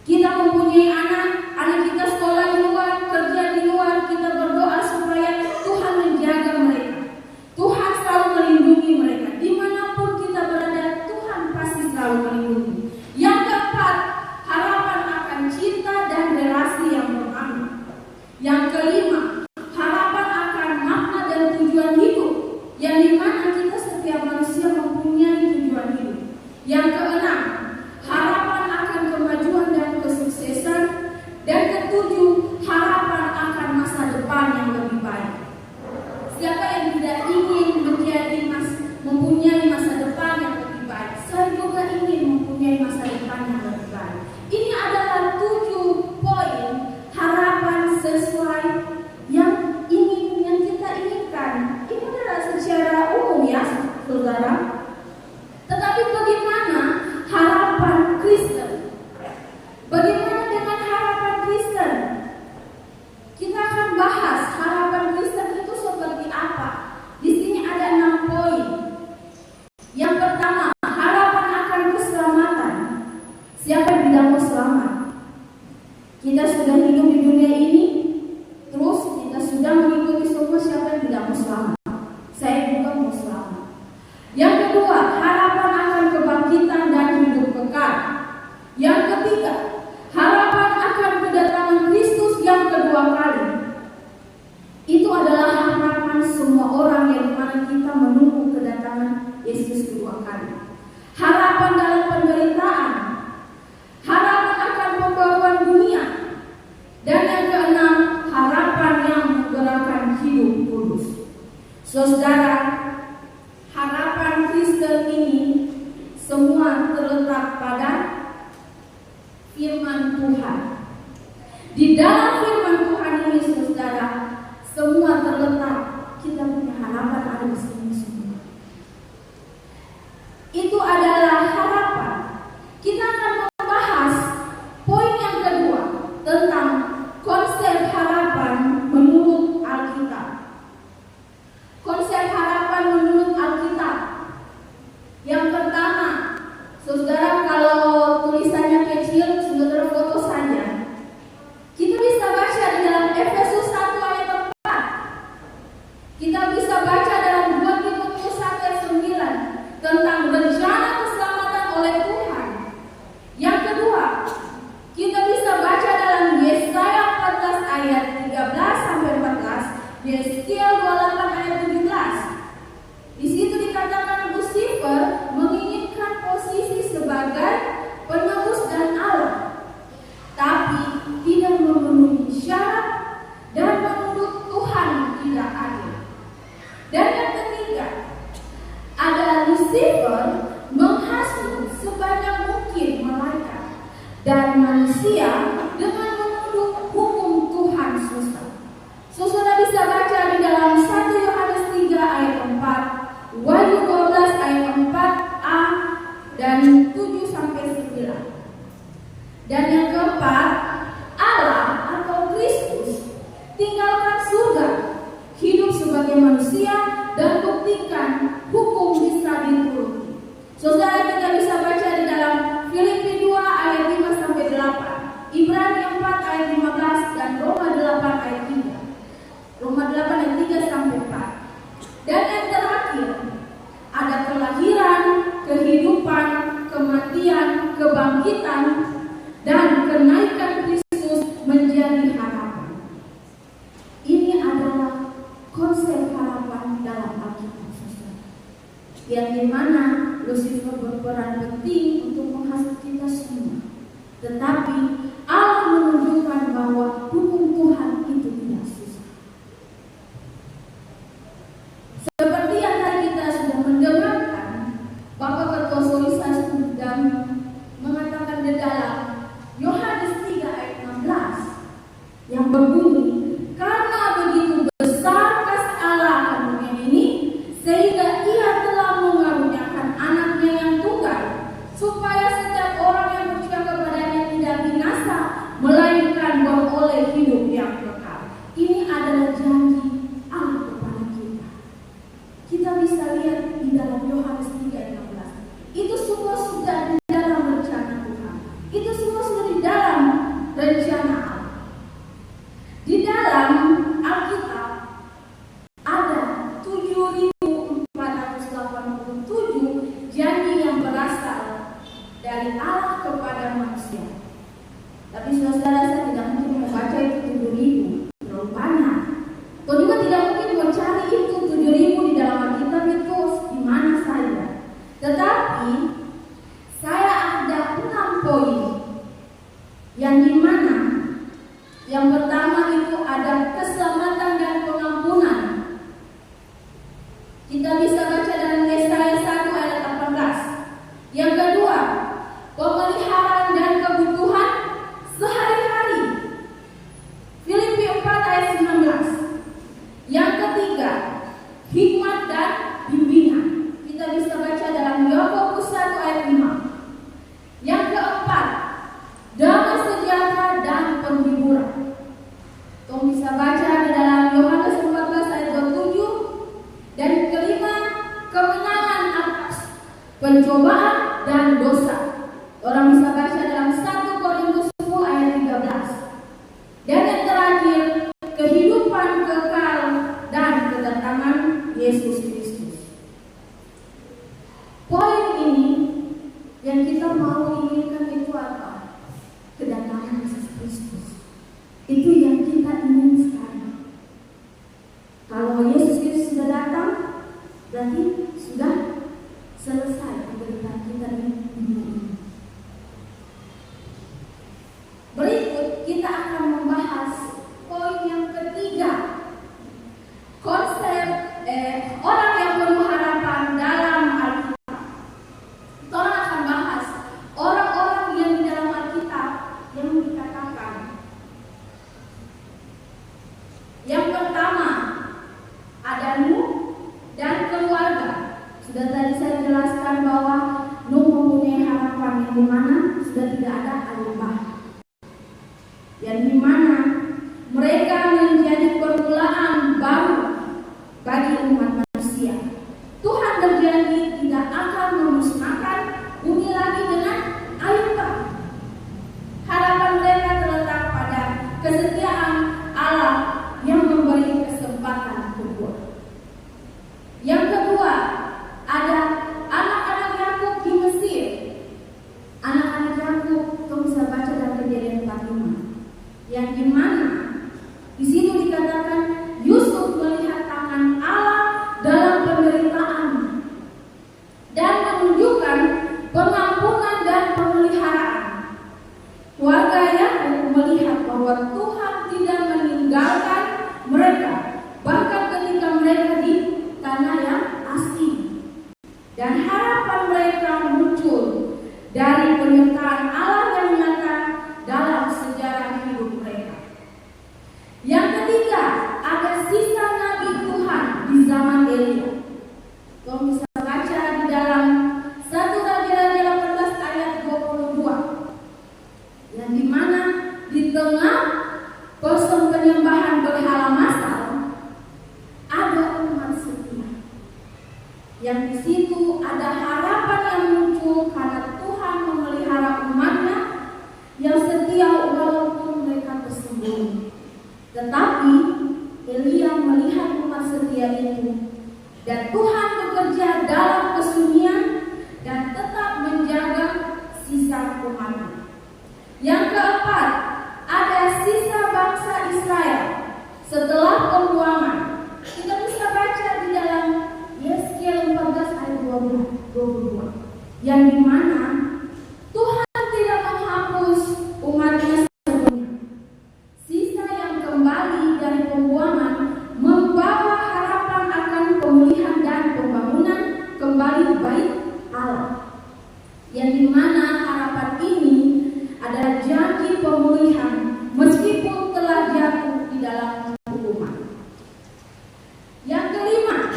Kita mempunyai anak kita sekolah di luar, kerja di luar, kita berdoa supaya Tuhan menjaga mereka. Tuhan selalu melindungi mereka. Dimanapun kita berada, Tuhan selalu melindungi. Yang keempat, harapan akan cinta dan relasi yang bermakna. Yang kelima, harapan akan makna dan tujuan hidup, yang dimana kita setiap manusia mempunyai tujuan hidup. Yang keenam, harapan akan kemajuan dan kesuksesan. Dan ketujuh, harapan akan masa depan yang lebih baik. Siapa yang tidak ingin mempunyai masa depan yang lebih baik? Saya juga ingin mempunyai masa depan yang lebih baik. Ini adalah 7 poin harapan sesuai yang kita inginkan. Ini adalah secara umum ya, saudara. Tetapi bagaimana harapan Kristen? Bagaimana dengan harapan Kristen? Kita akan bahas harapan Kristen itu seperti apa. Di sini ada 6 poin. Yang pertama, harapan akan keselamatan. Siapa yang tidak mau selamat? Kita sudah hidup di dunia ini, terus kita sudah mengikuti semua. Siapa yang tidak mau selamat? Saya juga mau selamat. Yang kedua, harapan akan kebangkitan dan hidup kekal. Yang ketiga, harapan akan kedatangan Kristus yang kedua kali. Itu adalah harapan semua orang yang mana kita menunggu kedatangan Yesus kedua kali. Harapan dalam penderitaan, harapan akan pembaruan dunia, dan yang keenam, harapan yang menggerakkan hidup kudus. Saudara, harapan Kristen ini semua terletak pada firman Tuhan. Di dalam firman Tuhan ini, saudara, semua terletak. Kita punya harapan ada di sini semua. Itu adalah harapan. Kita akan membahas poin yang kedua tentang konsep harapan menurut Alkitab. Konsep harapan menurut Alkitab. Yang pertama, saudara, kalau tulisannya kecil, saudara foto saja. Kita bisa baca di dalam Efesus 1 ayat 4. Kita bisa baca dalam 2 Timotius 1 ayat 9 tentang rencana keselamatan oleh Tuhan. Yang kedua, kita bisa baca dalam Yesaya 14 ayat 13 sampai 14, Yeskiel 28 ayat 17. Di situ dikatakan Lucifer menginginkan posisi sebagai penebus dan Allah, tapi tidak memenuhi syarat dan menurut Tuhan tidak adil. Dan yang ketiga, ada Lucifer menghasut sebanyak mungkin malaikat dan manusia dengan menuduh hukum Tuhan susah. Saudara bisa baca di dalam 1 Yohanes 3 ayat 4, Wahyu 12 ayat 4a dan 7 sampai 9. Dan yang keempat, Allah atau Kristus tinggalkan surga, hidup sebagai manusia, dan buktikan hukum bisa dituruti. Saudara, kita bisa baca di dalam Filipi 2 ayat 5 sampai 8, Ibrani 4 ayat 15 dan Roma 8 ayat 3. Roma 8 ayat 3 sampai 4. Dan yang terakhir, ada kelahiran, kehidupan, kematian, kebangkitan, dan kenaikan Kristus menjadi harapan. Ini adalah konsep harapan dalam Alkitab, yang dimana Lucifer berperan penting untuk menghasut kita semua. Tetapi Allah menunjukkan bahwa hukum Tuhan itu tidak susah. Seperti yang tadi kita sudah mendengarkan, Bapak Ketua Solisa sudah mengatakan di dalam Yohanes 3 ayat 16 yang berbunyi, karena begitu besar kasih Allah akan dunia ini, sehingga Ia telah mengaruniakan anaknya yang tunggal, supaya setiap orang yang percaya kepadanya tidak binasa, dari Allah kepada manusia. Tapi saudara, saya tidak mungkin membaca itu 7.000, terlalu banyak. Kau juga tidak mungkin mencari itu 7.000 di dalam Alkitab itu di mana saja. Tetapi saya ada 6 poin yang dimana yang pertama itu ada keselamatan dan pengampunan. Kita bisa baca dalam Yesaya 1 ayat 18. Yang kedua, pemeliharaan dan kebutuhan sehari-hari. Filipi 4 ayat 19. Yang ketiga, hikmat dan bimbingan. Kita bisa baca dalam Yakobus 1 ayat 5. Yang keempat, damai sejahtera dan penghiburan. Kau bisa baca di dalam Yohanes 14 ayat 27. Dan kelima, kemenangan atas pencobaan dan dosa. Orang bisa baca dalam 1 Korintus 10 ayat 13. Dan yang terakhir, kehidupan kekal dan kedatangan Yesus Kristus. Poin ini yang kita mau inginkan itu apa? Kedatangan Yesus Kristus. Itu yang kita ingin sekarang. Kalau Yesus Kristus sudah datang, berarti sudah selesai penderitaan kita di dunia ini. Berikut kita akan membahas poin yang ketiga. Konsep orang yang penuh harapan dalam Alkitab. Kita akan bahas orang-orang yang di dalam Alkitab yang dikatakan. Yang pertama, ada Nuh dan keluarga. Sudah tadi saya jelaskan bahwa Nuh mempunyai harapan yang dimana sudah tidak ada air bah. Yang dimana mereka menjadi permulaan baru bagi umat manusia. Tuhan berjanji tidak akan memusnahkan bumi lagi dengan air bah. Harapan mereka terletak pada kesetiaan Allah yang memberi kesempatan kedua. Yang kedua, ada anak-anak Yakub di Mesir. Anak-anak Yakub, kamu bisa baca dalam Kejadian 45. Yang dimana di situ dikatakan Yusuf melihat tangan Allah dalam penderitaan dan menunjukkan pengampunan dan pemeliharaan. Keluarga Yakub melihat bahwa Tuhan tidak meninggalkan mereka, bahkan ketika mereka di tanah yang asing. Dan harapan mereka muncul dari penyertaan Allah yang nyata dalam sejarah hidup mereka. Yang ketiga, ada sisa nabi Tuhan di zaman Elia. Kau bisa baca di dalam 1 Raja-Raja 18 ayat 22. Yang dimana di tengah penyembahan berhala massal ada umat setia. Yang di situ ada harapan yang muncul karena Tuhan memelihara umatnya yang setia walaupun mereka tersembunyi. Tetapi Elia melihat umat setia itu dan Tuhan bekerja dalam kesunyian dan tetap menjaga sisa umatnya. Yang keempat, ada sisa bangsa Israel setelah pembuangan. Kita bisa baca di dalam Yeskiel 14 ayat 22. Yang dimana Tuhan tidak menghapus umatnya sebelumnya. Sisa yang kembali dari pembuangan membawa harapan akan pemulihan dan pembangunan kembali bait Allah. Yang dimana harapan ini adalah janji pemulihan meskipun telah jatuh di dalam hukuman. Yang kelima,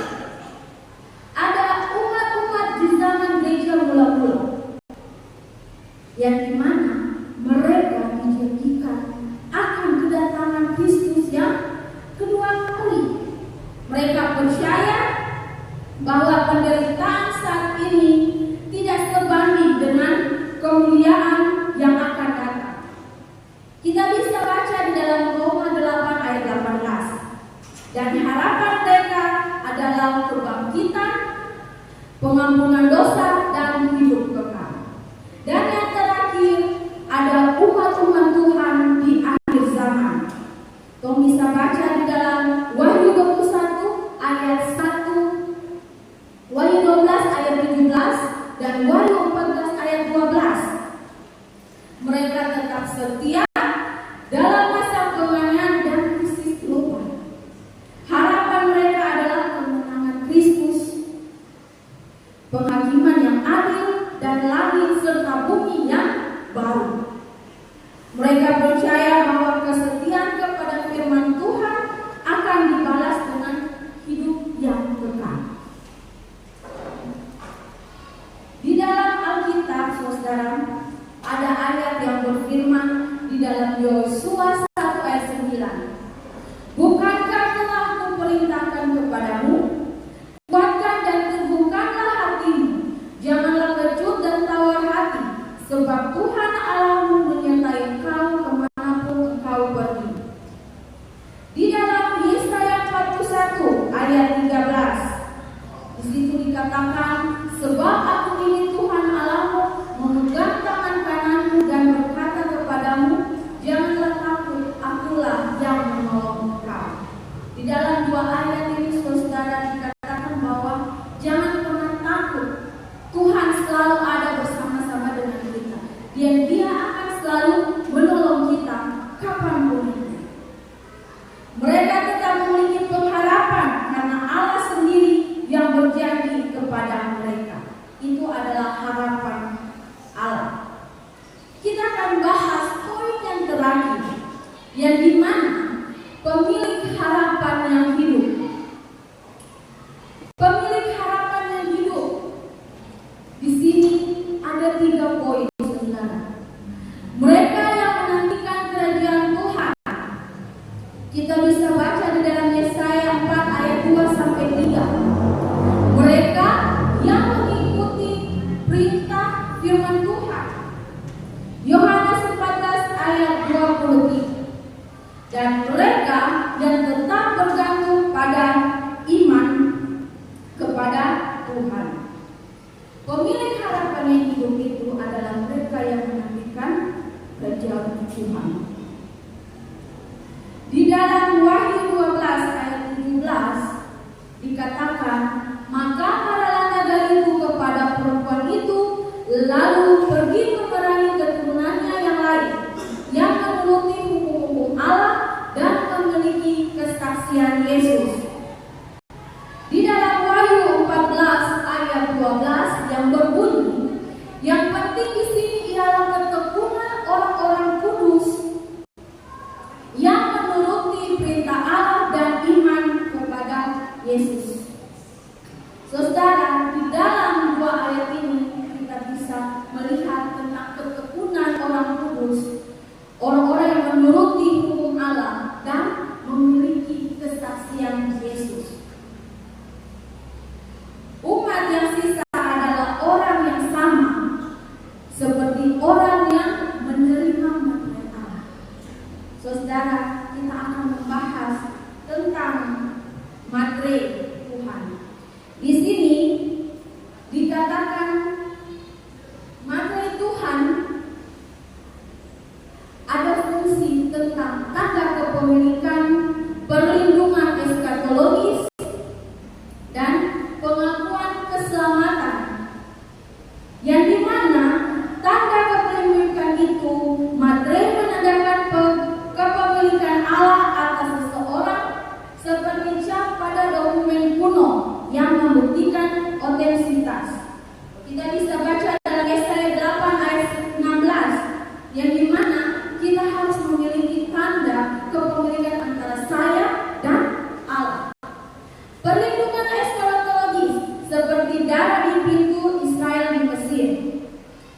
ada umat-umat di zaman gereja mula-mula. dan Wahyu 14 ayat 12. Mereka tetap setia dalam masa kemenangan dan krisis global. Harapan mereka adalah kemenangan Kristus, penghakiman yang adil, dan langit serta bumi yang baru. Mereka percaya bahwa kesetiaan kepada firman Tuhan akan dibalas dengan hidup yang kekal. Di dalam Alkitab, saudara, ada ayat yang berfirman di dalam Yosua 1 ayat 9. Bukankah telah kuperintahkan kepadamu, kuatkan dan teguhkanlah hatimu, janganlah kecut dan tawar hati, sebab Tuhan Allahmu menyertai engkau kemanapun engkau pergi. Di dalam Yesaya 41 ayat 13, di situ dikatakan, sebab aku ini Tuhan Allahmu, memegang tangan kananmu dan berkata kepadamu, janganlah takut, akulah yang menolong engkau. Di dalam dua ayat ini, saudara, dikatakan bahwa jangan pernah takut. Tuhan selalu ada bersama-sama dengan kita, dan Dia akan selalu menolong kita kapanpun itu. Mereka tetap memiliki pengharapan karena Allah sendiri yang berjanji kepada mereka. Itu adalah harapan Allah. Kita akan bahas poin yang terakhir, yang dimana pemilik harapan yang hidup. Pemilik harapan yang hidup. Di sini ada 3 poin, saudara. Mereka yang menantikan kerajaan Tuhan. Kita bisa baca di dalam Yesaya 4 ayat 2 sampai 3. Mereka yang mengikuti perintah firman Tuhan. Yohanes 14 ayat 23. Dan mereka yang tetap bergantung pada iman kepada Tuhan. Pemilik harapan yang hidup itu adalah mereka yang menantikan kerajaan Tuhan. Di dalam Wahyu 12 ayat 17 dikatakan, maka marahlah naga itu kepada perempuan itu, lalu pergi memerangi keturunannya yang lain, yang menuruti hukum-hukum Allah dan memiliki kesaksian Yesus. Di dalam Wahyu 14 ayat 12 yang berbunyi, yang penting di sini ialah ketekunan orang-orang kudus yang menuruti perintah Allah dan iman kepada Yesus. Saudara, di dalam 2 ayat ini kita bisa melihat tentang ketekunan orang kudus, orang-orang yang menuruti hukum Allah dan memiliki kesaksian Yesus. Umat yang sisa adalah orang yang sama seperti orang yang menerima materi Allah. Saudara, kita akan membahas tentang materi Tuhan. Di sini dikatakan materi Tuhan ada fungsi tentang tanda kepemilikan, perlindungan eskatologis, dan pengakuan keselamatan, yang dimana tanda kepemilikan itu materi menandakan kepemilikan Allah atas seseorang seperti cap pada dokumen kuno yang membuktikan otentisitas. Kita bisa baca dalam Yesaya 8 ayat 16, yang dimana kita harus memiliki tanda kepemilikan antara saya dan Allah. Perlindungan eskatologis seperti darah di pintu Israel di Mesir.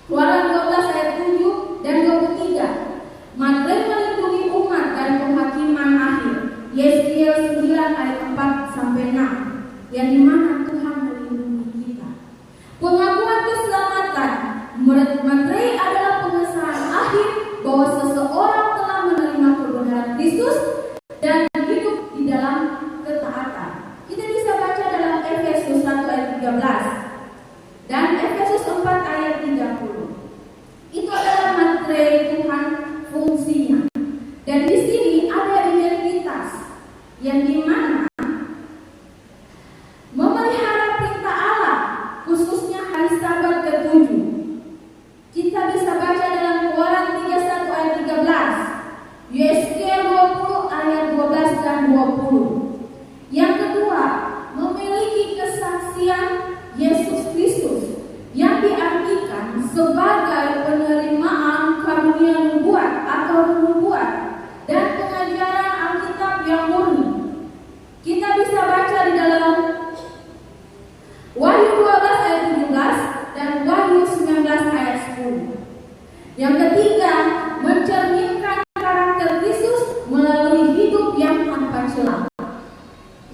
Keluaran 12 ayat 7 dan 23. Materi melindungi umat dan penghakiman akhir. Yeskiel 9 ayat 4 sampai 6. Yang dimana Tuhan melindungi kita. Pengakuan keselamatan. Materi adalah pengesahan akhir bahwa seseorang telah menerima kebenaran Kristus dan hidup di dalam ketaatan. Kita bisa baca dalam Efesus 1 ayat 13 dan Efesus 4 ayat 30. Itu adalah materi Tuhan fungsinya. Dan di sini ada identitas yang dimana memelihara perintah Allah, khususnya hari Sabat sebagai penerimaan karunia nubuat atau nubuat dan pengajaran Alkitab yang murni. Kita bisa baca di dalam Wahyu 12 ayat 17 dan Wahyu 19 ayat 10. Yang ketiga, mencerminkan karakter Kristus melalui hidup yang tanpa celah,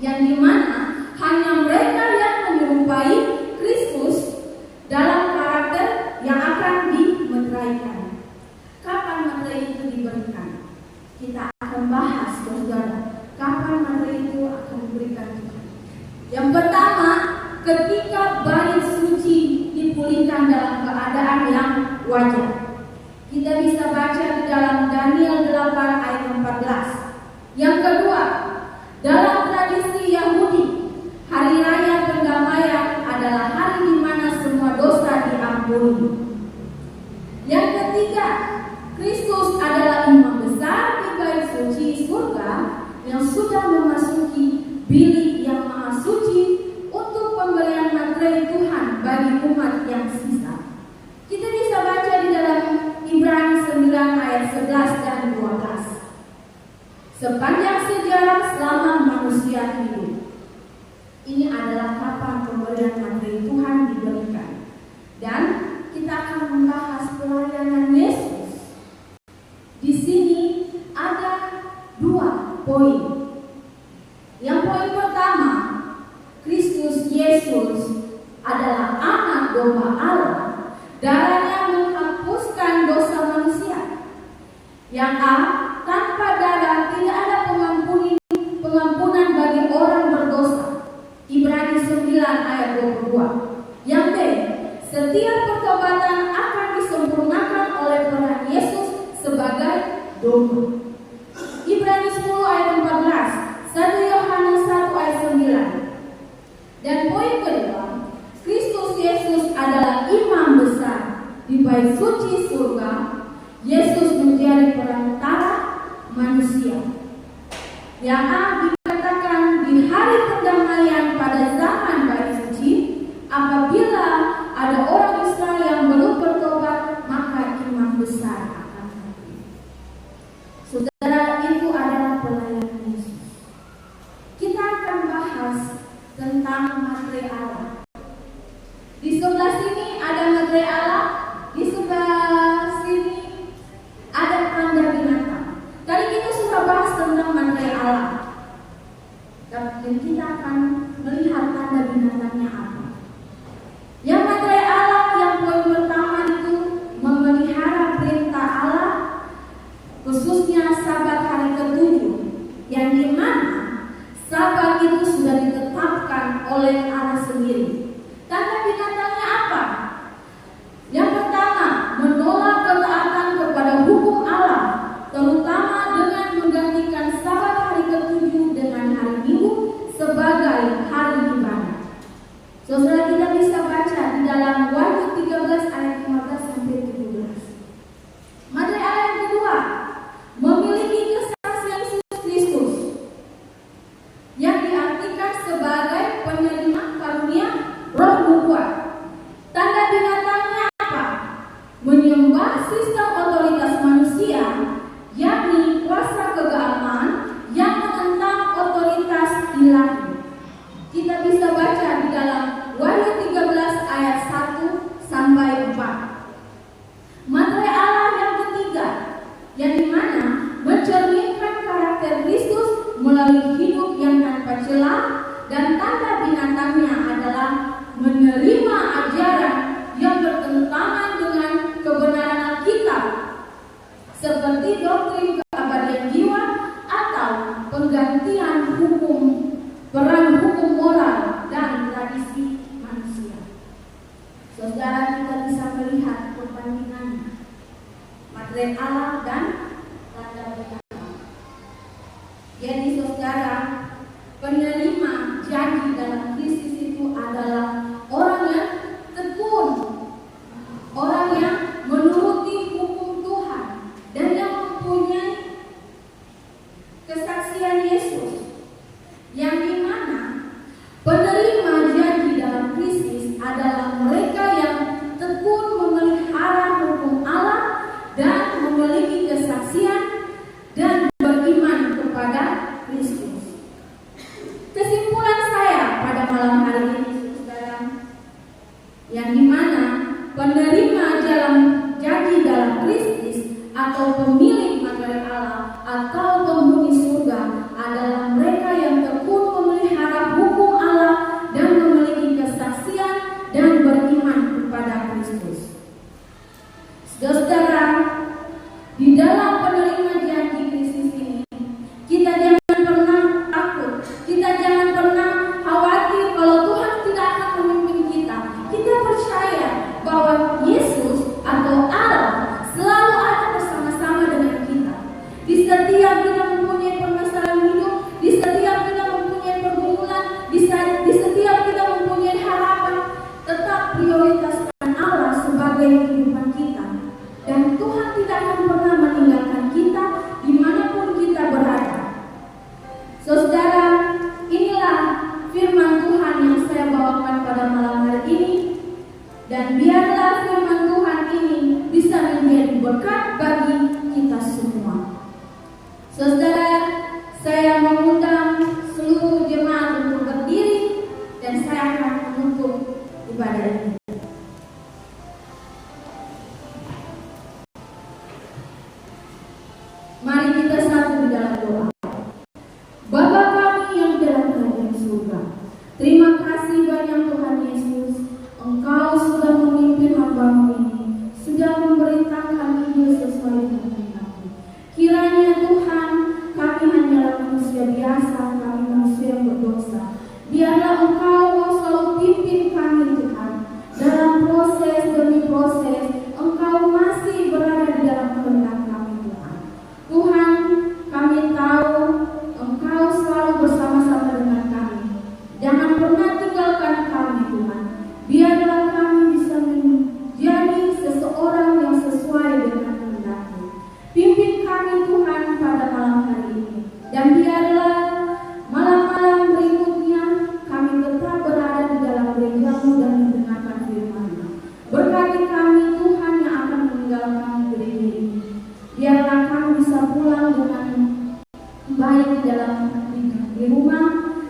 yang dimana hanya mereka yang menyerupai Kristus dalam karakter yang akan dimeteraikan. Kapan materi itu diberikan? Kita akan bahas, saudara, kapan materi itu akan diberikan Tuhan. Yang pertama, ketika bait suci dipulihkan dalam keadaan yang wajar. Kita bisa baca di dalam Daniel 8 ayat 14. Yang kedua, dalam tradisi Yahudi, hari raya pendamaian adalah hari di mana semua dosa diampuni. Yang ketiga, Kristus adalah imam besar di bait suci surga yang sudah memasuki bilik yang maha suci untuk pemberian materi Tuhan bagi umat yang sisa. Kita bisa baca di dalam Ibrani 9 ayat 11 dan 12. Sepanjang sejarah selama manusia hidup, ini adalah kapan pemberian materi Tuhan diberikan. Dan kita akan membahas pelayanan Yesus. Di sini ada 2 poin. Yang poin pertama, Kristus Yesus adalah anak domba Allah. Darahnya menghapuskan dosa manusia. Yang A, tanpa darah tidak ada pengampunan bagi orang berdosa. Ibrani 9 ayat 22. Yang B, setiap pertobatan akan disempurnakan oleh peran Yesus sebagai domba. Ibrani 10 ayat 14, 1 Yohanes 1 ayat 9. Dan poin kedua, Kristus Yesus adalah imam besar di bait suci surga. Yesus menjadi perantara manusia. Yang A dikatakan di hari pendamaian pada zaman bait suci, apabila ada orang Israel yang belum bertobat, maka imam besar akan mati. Saudara, itu adalah pelayanan Yesus. Kita akan bahas tentang materi Allah. Di sebelah sini ada materi Allah, di sebelah sini ada tanda binatang. Tadi kita sudah bahas tentang materi Allah, dan kita akan melihat tanda binatangnya apa. Yang materi Allah, yang poin pertama itu memelihara perintah Allah, khususnya Sabat hari ke-7, yang dimana Sabat itu sudah ditetapkan oleh Allah sendiri. Tanda binatangnya apa? Yang pertama, menolak ketaatan kepada hukum Allah, terutama dengan menggantikan Sabat hari ke-7 dengan hari Minggu sebagai hari ibadah. Saudara, kita bisa baca di dalam Wahyu 13 ayat 15 sampai 17. Materi ayat yang kedua, memiliki kesaksian Yesus Kristus, yang diartikan sebagai penerima karunia roh nubuat. Tanda binatangnya apa? Menyembah sistem otoritas manusia, yakni kuasa keagamaan yang menentang otoritas ilahi. Kita bisa baca di dalam Wahyu 13 ayat 1 sampai 4. Materi Allah yang ketiga, yang dimana mencerminkan karakter Kristus melalui hidup yang tanpa celah, dan tanda binatangnya adalah menerima ajaran yang bertentangan dengan kebenaran Alkitab, seperti doktrin keabadian jiwa atau penggantian peran hukum moral dan tradisi manusia. Saudara, kita bisa melihat perbandingannya materi Allah dan tanda binatang. Jadi saudara, penerima janji dalam Kristus itu adalah orang yang tekun, orang yang menuruti hukum Tuhan, dan yang mempunyai kesaksian Yesus, yang dimana penerima janji dalam Kristus adalah mereka yang tekun memelihara Kristus atau pemilik materi Allah atau penghuni surga adalah mereka yang tekun memelihara hukum Allah dan memiliki kesaksian dan beriman kepada Kristus. Saudara, di dalam penerima janji Kristus ini, kita jangan pernah takut, kita jangan pernah khawatir kalau Tuhan tidak akan memimpin kita. Kita percaya bahwa Yesus atau Allah selalu ada bersama-sama dengan kita. Di setiap kita mempunyai permasalahan hidup, di setiap kita mempunyai pergumulan, di setiap kita mempunyai harapan, tetap prioritaskan Allah sebagai kehidupan kita. Dan Tuhan tidak akan pernah meninggalkan kita dimanapun kita berada. Saudara, inilah firman Tuhan yang saya bawakan pada malam hari ini. Dan biarlah firman Tuhan ini bisa menjadi berkat bagi kita semua. Saudara, saya mengundang seluruh jemaat untuk berdiri dan saya akan menutup ibadah ini. Mari kita satu di dalam doa. Bapa kami yang di dalam kerajaan surga, terima kasih banyak Tuhan Yesus. Engkau sudah memimpin hamba-Mu ini, sudah memberitakan hidup sesuai dengan kehendak-Mu. Kiranya Tuhan, kami hanyalah manusia biasa, kami manusia yang berdosa. Biarlah Engkau selalu pimpin kami Tuhan. Dalam proses demi proses, Engkau masih berada di dalam kehendak kami Tuhan. Tuhan, kami tahu Engkau selalu bersama-sama dengan kami. Jangan pernah tinggalkan kami Tuhan. Biarlah kami bisa menjadi seseorang yang sesuai dengan kehendak-Mu. Pimpin kami Tuhan pada malam hari ini. Dan biarlah malam-malam berikutnya kami tetap berada di dalam gereja-Mu dan mendengarkan firman-Mu. Berkati kami Tuhan yang akan meninggalkan gereja ini. Biarlah kami bisa pulang dengan baik di dalam di rumah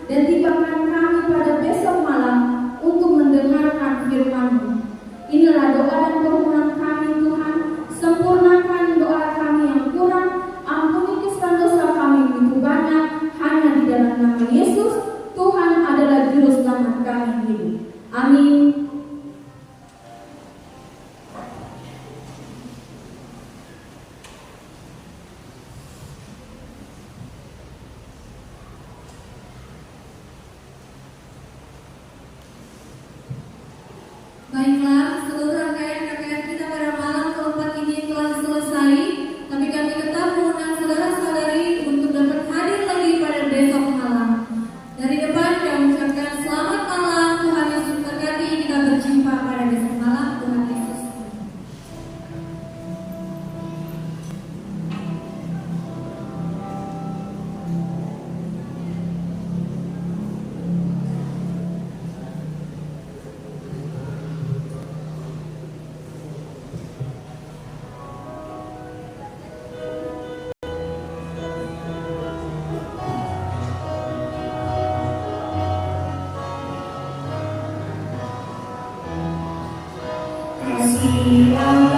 dan tibakan kami pada besok malam untuk mendengarkan firman-Mu. Inilah doa dan permohonan kami Tuhan. Sempurnakan doa kami yang kurang. Ampuni kesalahan dosa kami begitu banyak. Hanya di dalam nama Yesus, Tuhan adalah juru selamat kami hidup. Amin. Baiklah, seluruh rangkaian kita pada malam keempat ini telah selesai. Tapi kami tetap mengundang saudara-saudari untuk dapat hadir lagi pada besok malam. Dari depan kami ucapkan selamat malam, Tuhan Yesus berkati. Kita berjumpa pada besok malam, Tuhan Yesus. Kasih Allah